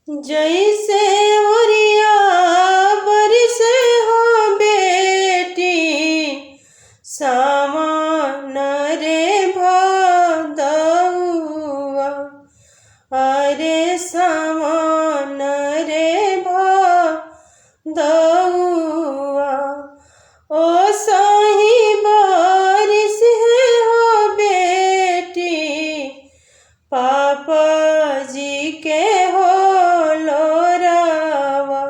जैसे ओरिया बरिस हो बेटी सावन रे भदौआ। अरे सावन रे भदौआ ओ सही बारिश हो बेटी पापा जी के हो लोरावा।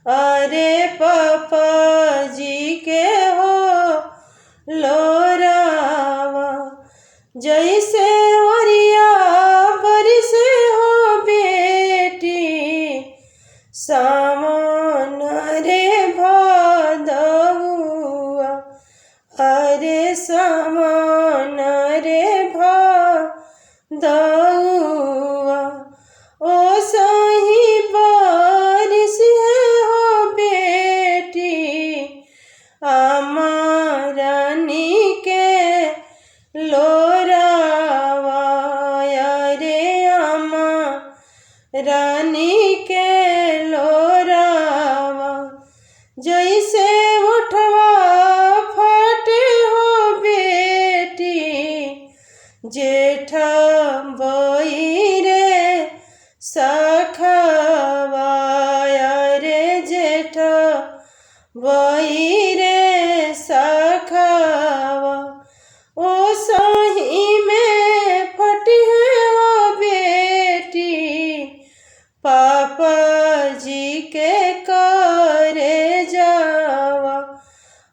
अरे पापा जी के हो लोरावा। जैसे ओरिया बरिस हो बेटी सावन रे भदौआ। अरे सावन रे भदौआ ओ सही बारिश हो बेटी रानी के लोरावा। अरे रानी के लोरावा। जैसे उठवा फाटे हो बेटी जेठ बई रे सखवा। अरे जेठ बई रे सखवा ओ सही में फटी हो बेटी पापा जी के करे जावा।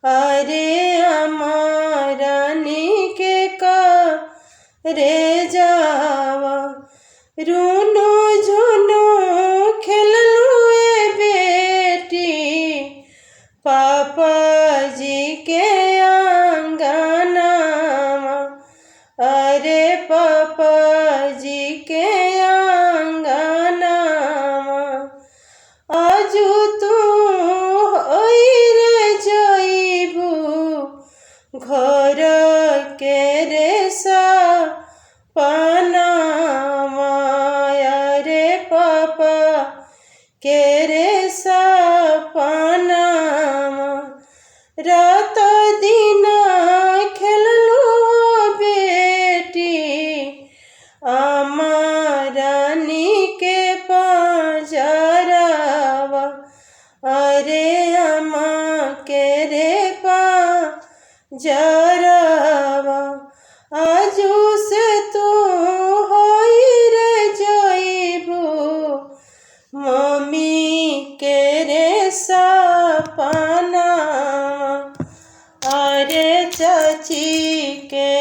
अरे रानी के करे जावा। रूनू झुनू खेललू बेटी पापा जी के आंगनामा। अरे पापा जी के आंगनामा। आजू तू होई रे जइबू घर के रे सपनामा। अरे पापा के रे सपनामा। रात दिन खेललू बेटी रानी के पंजरवा। अरे के रे पंजरवा। आजू से तू होई रे जइबू मम्मी के रे सपना। अरे चाची के